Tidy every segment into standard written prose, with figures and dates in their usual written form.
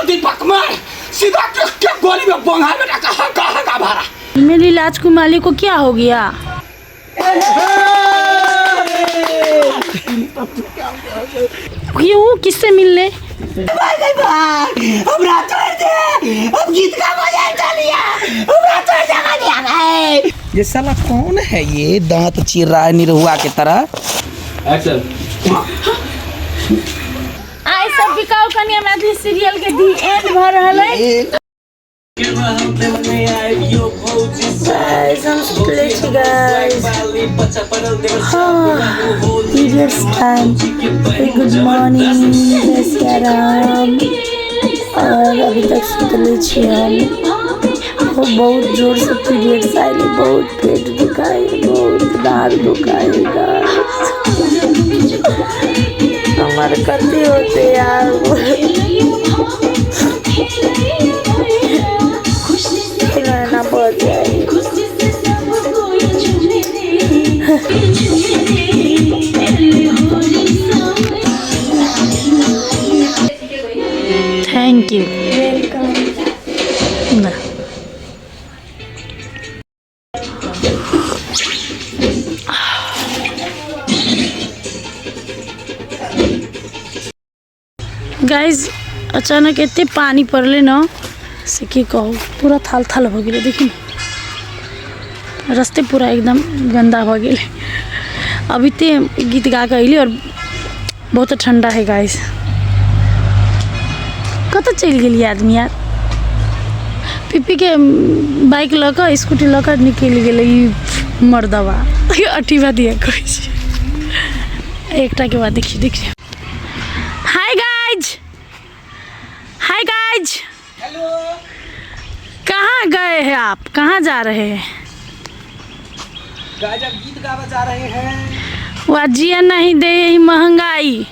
दीपक मार सीधा के गोली में बोंगा बेटा कहाँ भारा। मेरी राजकुमारी को क्या हो गया? ये वो किससे मिलने? हमरा छोड़ दे, अब गीत का मजा उठा लिया, हमरा छोड़ दे। ये साला कौन है ये दांत चीर रहा है निरहुआ की तरह? एक्शन। आई सब बिकाऊ कन्या मैथिली सीरियल के दी एंड भर रहल है। Guys, I'm split, guys. Periods time. Hey, good morning. Yes, Yaram. और अभी तक सुतले छी हम। वो बहुत जोर से पीरियड्स आए, बहुत पेट दुखाए, बहुत दाढ़ दुखाए guys। हमारे कति होते यार। ना बहुत थैंक यू वेलकम। गाइज अचानक एते पानी पड़ले न से की कहूँ पूरा थाल थाल हो गए। देखिए रास्ते पूरा एकदम गंदा हो गए। अभी ते गीत गा के अली और बहुत ठंडा है गाइस। कत चल गई आदमी यार? पिपी के बाइक लक स्कूटी लक निकल गई मर्दवा अठीवा दिया कोई एकटा के बाद देखिए। Hi guys, hi guys. Hello, कहाँ गए हैं आप? कहाँ जा रहे हैं? गाजब गीत गावा जा रहे हैं। वह जिया नहीं दे यही महंगाई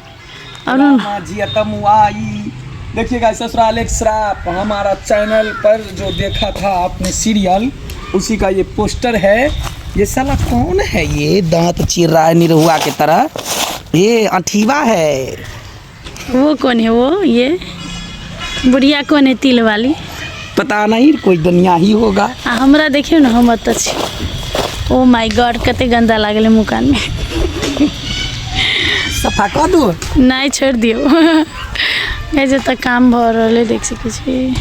और देखिएगा ससुराल एक श्राप हमारा चैनल पर जो देखा था आपने सीरियल, उसी का ये पोस्टर है। ये साला कौन है ये दांत चीर रहा है निरहुआ की तरह? ये अठीवा है। वो कौन है? वो ये बुढ़िया कौन है तिल वाली? पता नहीं, कोई दुनिया ही होगा। हमरा देखियो ना, हम तो ओ माय गॉड कते गंदा लागले मुकान में। सफा कर दो। नहीं छोड़ दियो। ऐसे तक काम भर रहे देख सके छी।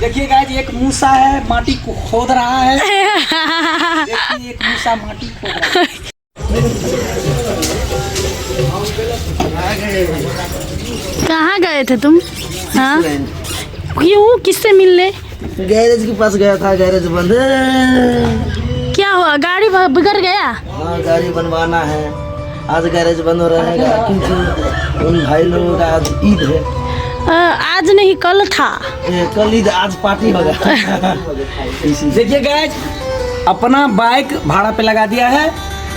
देखिए गाइस, एक मूसा है माटी को खोद रहा है। देखिए एक मूसा माटी खोद रहा है। कहाँ गए थे तुम? हाँ ये वो किससे मिलने? गैरेज के पास गया था, गैरेज बंद है। क्या हुआ? गाड़ी बिगड़ गया? हाँ गाड़ी बनवाना है, आज गैरेज बंद हो रहेगा क्योंकि उन भाई लोगों का आज ईद है। आज नहीं कल था। कल ईद, आज पार्टी होगा। देखिए गाइस, अपना बाइक भाड़ा पे लगा दिया है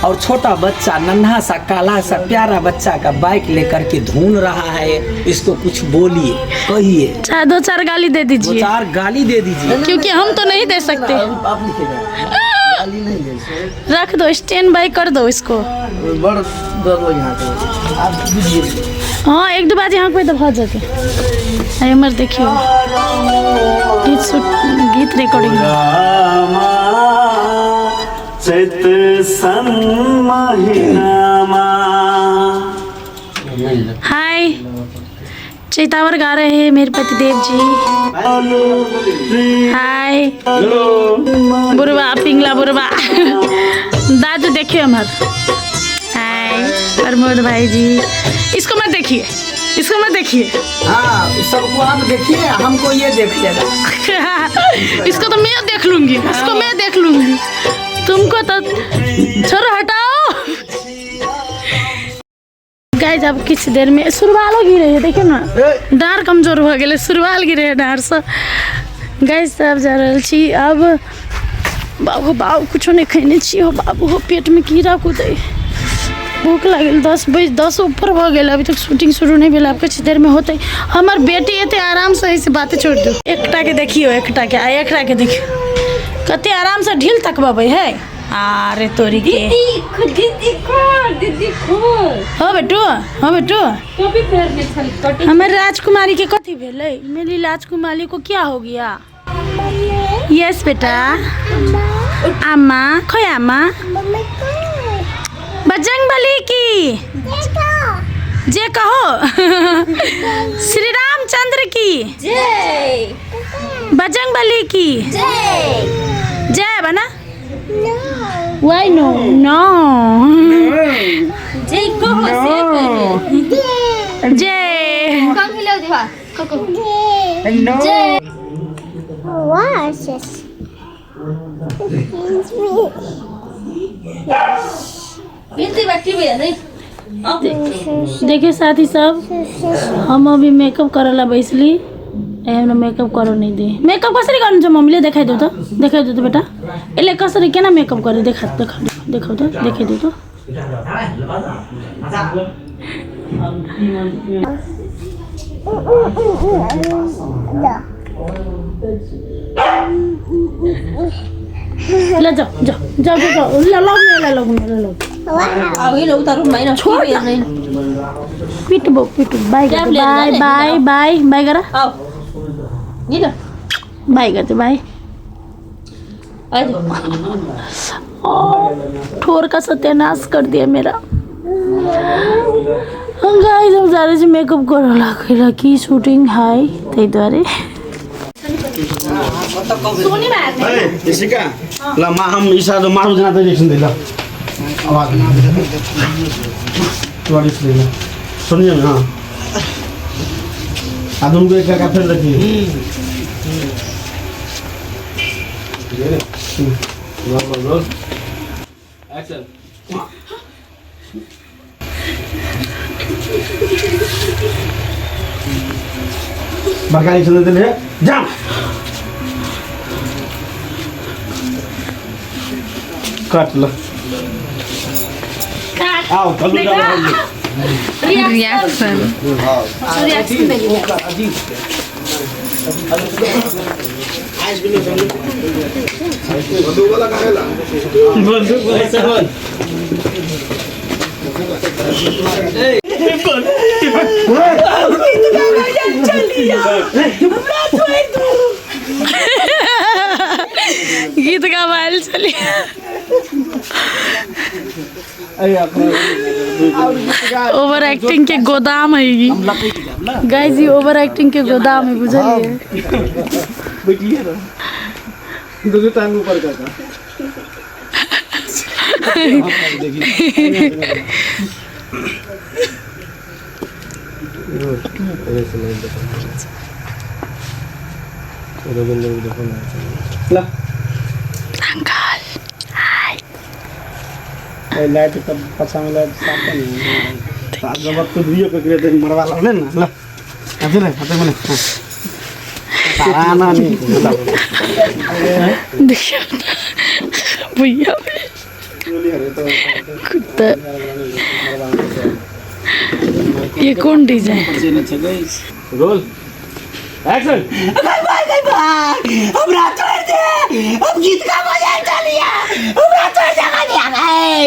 और छोटा बच्चा नन्हा सा काला सा प्यारा बच्चा का बाइक लेकर के ढूंढ रहा है। इसको कुछ बोलिए, कहिए, चाहे दो चार गाली दे दीजिए। 2-4 गाली दे दीजिए, क्योंकि हम तो नहीं दे सकते। आप लिखेगा, गाली नहीं दे सकते। रख दो, स्टैंड बाई कर दो इसको। बड़ दो यहाँ पे आप दीजिए। हाँ एक दो बार यहाँ कोई दफा जाते। अरे मर देखियो गीत रिकॉर्डिंग। चैत सन महीनामा। हाय, चैतावर गा रहे हैं मेरे पति देव जी। हाय बुरबा पिंगला बुरबा दादू देखिए हमार। हाय प्रमोद भाई जी। इसको मत देखिए, इसको मत देखिए। हाँ सबको आप देखिए, हमको ये देख लेगा। इसको तो मैं देख लूंगी, इसको मैं देख लूंगी, तुमको तो छोड़ो, हटाओ। गाइस अब किस देर में सुरवाल गिरे है, देखियो ना डार कमजोर हो गए, सुरवाल गिरे है डार से। गाइस अब जा रहा छी। अब बाबू बाबू कुछ नहीं खाने चाहिए हो, बाबू हो पेट में कीड़ा कूदे, भूख लगे। 10 बजे 10 ऊपर हो गए, अभी तक शूटिंग शुरू नहीं भेल। कुछ देर में होते हमार बेटी एते आराम से ऐसे बातें छोड़ दो। एकटा के देखियो, एकटा के देखियो कते आराम से ढील तक बबे है। अरे तोरी के हो बेटू हमारे राजकुमारी के कथी भेलै? मेरी राजकुमारी को क्या हो गया? यस बेटा। अम्मा खोय अम्मा बजरंगबली की जय कहो। श्री रामचंद्र की जय, बजरंगबली की जय बना। Why no? No. जय कहो जय। कम हिलाओ देखा जय। Watch this. गिनती बैठी भी है नहीं। देखिए साथी सब हम अभी मेकअप करला बैसली एहन मेकअप करो नहीं दे। मेकअप कसरी गर्नु छ मम्मीले देखाइ दो त बेटा। यसले कसरी केना मेकअप गरे देखाउ त देखाइ दो त। ल जाऊ ल अब ये लोग तारू माइना छोड़ नहीं। पिटु बाई बाई गर आओ ये लो बाई गर्छ बाई। आ ठोर का सत्यानाश कर दिया मेरा। गाइस हम जा रहे थे मेकअप करो लागेला की शूटिंग हाई त्यही द्वारे जसिका ल हम ईसा जो मारू जना त रिएक्सन दे ल आवाज तो इसलिए ले सुनिए ना आदम को एक का फिर देखिए रोल एक्शन बरकाई सुन दे ले जा काट लो आओ चलो जाओ रिएक्शन बंदूक ऐसे बोल गीत का वायल चली ओवर एक्टिंग के गोदाम है ये गाइस। ये ओवर एक्टिंग के गोदाम है बुझलिए। बैठिए ना दो टांग ऊपर का ला अंकल हाय लाइट तब पछा में लाइट साफ नहीं आज जब तो वीडियो पे करे तो मरवा ला ना ला आते ले आते मने ताना नहीं देखिए भैया कुत्ता ये कौन डिजाइन रोल एक्शन हमरा छोड़ दे। अब गीत का मजा चलिया। हमरा छोड़ दे मजा गए।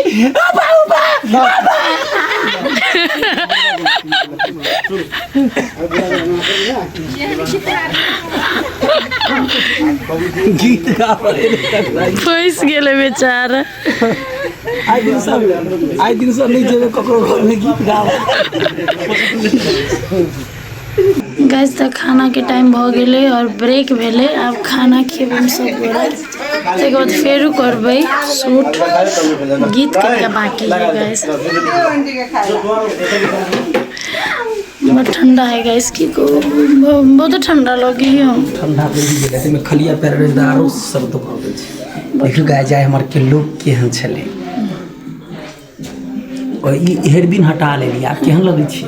गीत का फंस गेले बेचारा। आइ दिन सब नहीं जेबे ककरो घर में गीत गावे। गैस तक खाना के टाइम भ गेले और ब्रेक भेले। अब खाना खेबे सब गोरा तक बाद फेरू करबै शूट। गीत के बाकी है गैस। बहुत ठंडा है गैस की को बहुत ठंडा लगी है। ठंडा पड़ि गेलै त में खलिया पैर रे दारो सब तो भऽ गेल छै। देखियो गाय जाय हमर के लोग केहन छले। और ई हेडबिन हटा लेली। आब केहन लगै छै?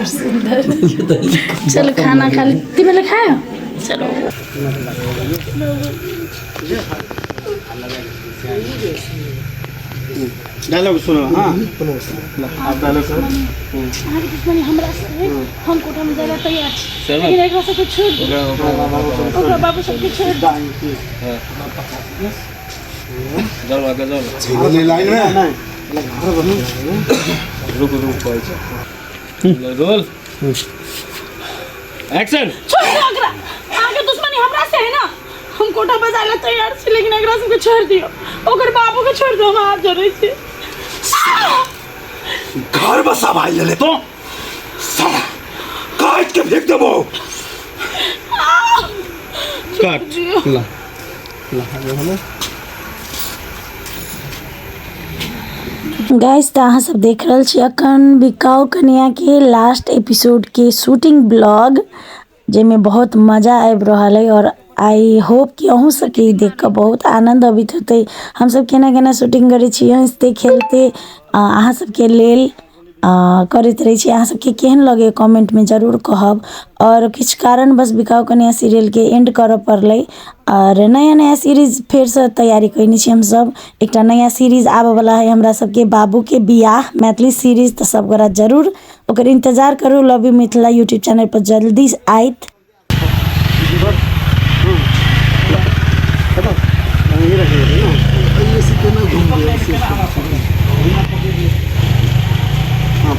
सुंदर। चलो खाना खा ले। तिमीले खायो? चलो डायलॉग सुनो हां आप डायलॉग सुनो आगे दुश्मनी हमरा से हम कोठा में जाना तैयार छी। लेकिन एकरा से कुछ छोड़ ओकरा बाबू सब के छोड़। चले लाइन में रोल एक्शन। छोड़ दो अगरा आगे दुश्मनी हमरा से है ना, हम कोटा बजाए ला तैयार छी, लेकिन अगरा सबके छोड़ दियो, ओकर बाबू के छोड़ दो, हम हाथ जोड़े छी। घर बसा भाई ले तो साला काट के फेंक देबो। कट ला गाइस तो अहाँ सब देख रहल छी अखन बिकाऊ कन्या के लास्ट एपिसोड के शूटिंग ब्लॉग, जेमे बहुत मजा आबि रहल है और आई होप कि अहूँ सबके देख कऽ बहुत आनंद अबैत होतै। हम सब केना केना शूटिंग करै छी, हँसते खेलते अहाँ सबके लेल करैत रहै छी। अहाँ सबके केहन लगे कमेंट में जरूर कहब। और किछु कारण बस बिकाऊ कन्या सीरियल के एंड करऽ पड़लै और नया नया सीरीज फेर से तैयारी कैने छी। हम सब एकटा नया सीरीज आबऽ वाला है हमरा सबके बाबू के बियाह मैथिली सीरीज, तो सब गोरा जरूर ओकर इंतजार करू। Love you Mithila YouTube channel पर जल्दी आइत।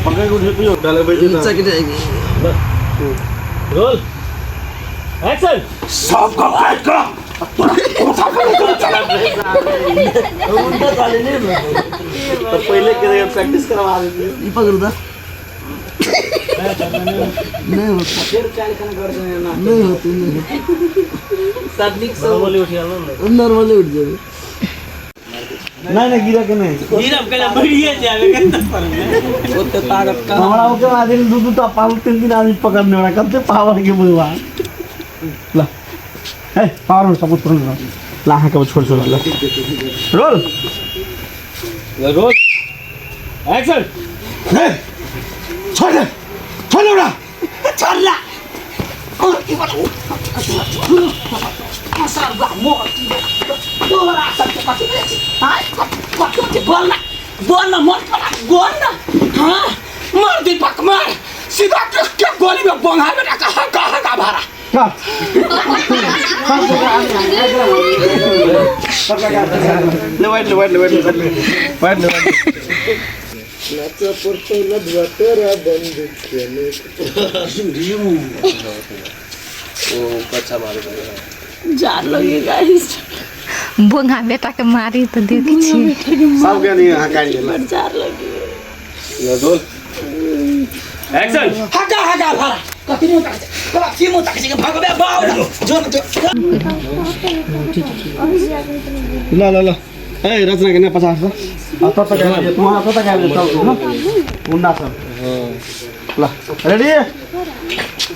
पकड़ के उठे पियो डाले बैठे नीचे गिरेगी। Roll action. सब का काट का उठा के चला उल्टा डाले नहीं तो पहले के प्रैक्टिस करवा देती। ये पकड़ दा नहीं होता फिर चाल कन कर देना ना, नहीं होती नहीं तकनीक से बोली उठिया लो ना। नॉर्मली उठ जाएगी। नहीं गिरा के नहीं गिरब के बढ़िए जावे कितना पर ओते ताकत का हमारा ओके आदमी दू तो पाल 3 आदमी पकड़ने वाला कते पावर के बुझवा ला ए पावर सब तुरंत ला ला के छोड़ छोड़ ला रोल रोल एक्शन। छोड़ दे ना चल ला और की बात मसाल बा मोर दोरा सब के पास हां को बोलना मत बोल ना। हां मार दीपक मार सीधा के गोली में बंगा बेटा कहां का भारा का ले वाइट नाचा पड़तो लदवा तेरा बंद केने ओ कच्चा मारे जार लगे गाइस, बोंगा बेटा के मारी तो देखी छी सब के नहीं हकाई गेल जार लगे। Roll action. हगा भारा कति मो तक के भगवे बाव जो ला ए रचना के 50 आ तो तक है तुम्हारा तो तक है सब ना मुंडा सब हां ला रेडी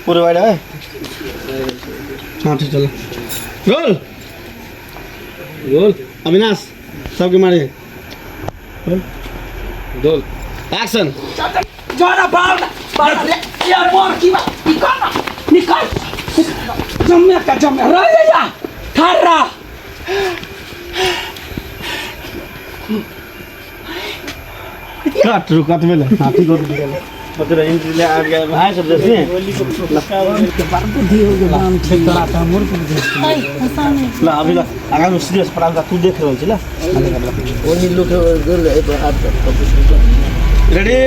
पूरे वाइड है। हां ठीक चलो रोल अविनाश सबके मारे रोल एक्शन। जाना बाव ये मोर की बात निकाल जम्मे रे या थारा काट रुकात में हां ठीक हो गया बतरा एंट्री ले आ गया भाई सब जैसे के बार बुद्धि हो गया हम ठीक करा था मोर को ला अभी ला आगा में सीरियस पड़ा तू देख रहल छी ला वही लोग गोल है तो हाथ तक रेडी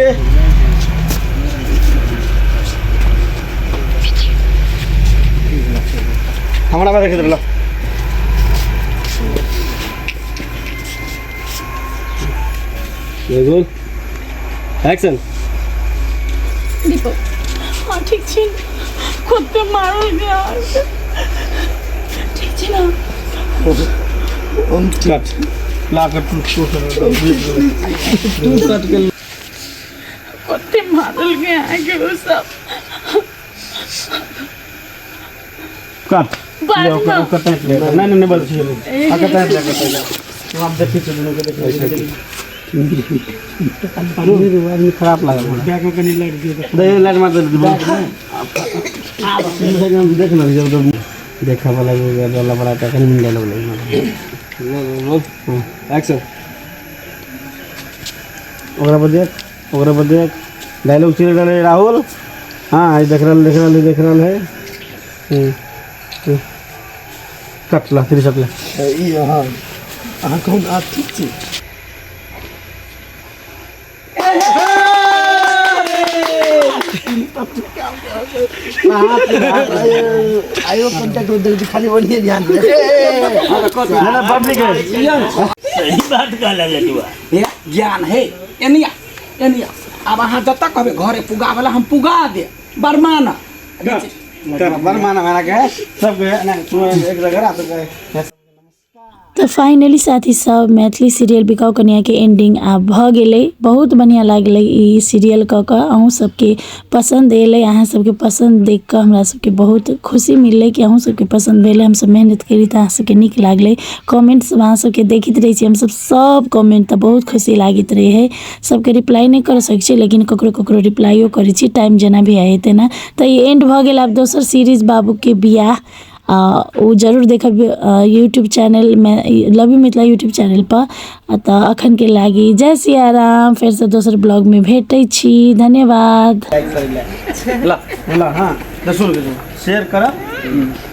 हमारा बात देख लो रोल एक्शन। दीपक हाँ ठीक छी, खुद पे मारो गया ठीक छी ना। कट ला कर तू कट के कुत्ते मारल गया है कि वो सब कट बाद में नहीं बोल छी आका टाइम लगा तो आप देखिए चलो के देखिए आदमी खराब लगा बैक में कनी लाइट दियो दे लाइट मार दे आप देख ना जब देखा वाला वाला बड़ा का कनी मिल लो एक्शन। ओकरा पर देख डायलॉग चल रहा है राहुल। हाँ आज देख रहा है कट ला 3 शॉट ला ये हां अहाँ कहूँ आप ठीक छी आयो कांटेक्ट उधर खाली बढ़िया ध्यान दे ना पब्लिक है सही बात कहला लटुआ ये ज्ञान है एनिया अब अहाँ जब तक कहबे घरे पुगा वाला हम पुगा दे बरमाना बरमाना माना के सब ना तू एक जगह आ तो तो फाइनली साथी सब मैथिली सीरियल बिकाऊ कन्या के एंडिंग आब भ गेलै। बहुत बढ़िया लागलै ई सीरियल क के अहूँ सबके पसंद एलै। अहाँ सबके पसंद देख के हमरा सबके बहुत खुशी मिललै कि अहूँ सबके पसंद भेलै। हम सब मेहनत करी तऽ अहाँ सबके नीक लागलै। कमेंट्स अहाँ सबके देखैत रहै छी हम सब कमेंट तऽ बहुत खुशी लागैत रहे है। सबके रिप्लाई नहीं कर सकै छी लेकिन ककरो रिप्लाइयो करै छी टाइम जेना भी आए हेतै ना। तऽ ई एंड भ गेल। आब दोसर सीरीज बाबू के बियाह वो जरूर देखब यूट्यूब चैनल में love you Mithila YouTube channel पर। तो अखन के लागी जय सिया राम। फिर से दोसर ब्लॉग में भेटै छी। धन्यवाद। ला हां दसो शेयर करो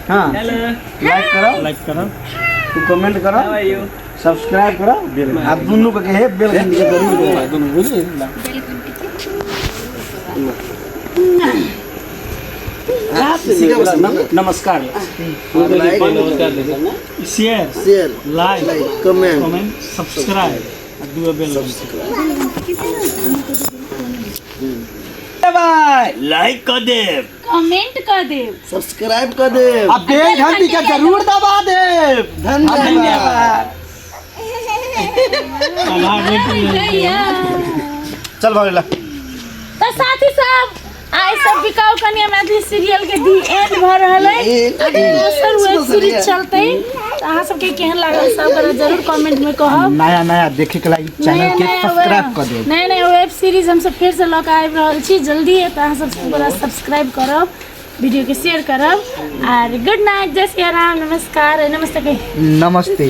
हां लाइक करो तू कमेंट करो सब्सक्राइब करो बेल आप दोनों का कहे बेल घंटी के जरूर दोनों बोलिए नमस्कार शेयर लाइक कमेंट सब्सक्राइब दुआ बेल लाइक कर दे कमेंट कर दे सब्सक्राइब कर दे अब बेल घंटी का जरूर दबा दे। धन्यवाद चल भागला तो साथी सब आई सब बिकाऊ कन्या मैथिली सीरियल के दी एंड भ रहल है। दोसर वेब सीरीज चलते तो अहाँ सबके केहन लागल सब करा जरूर कमेंट में कहब। नया देखे के लागि चैनल के सब्सक्राइब कर दे। नया वेब सीरीज हम सब फिर से लऽ के आबि रहल छी जल्दी है तो अहाँ सब पूरा सब्सक्राइब करब वीडियो के शेयर करब और गुड नाइट जय सिया राम नमस्कार नमस्ते कही नमस्ते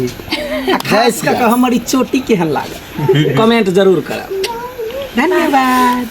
खास करके हमारी चोटी केहन लागल कमेंट जरूर करब। धन्यवाद।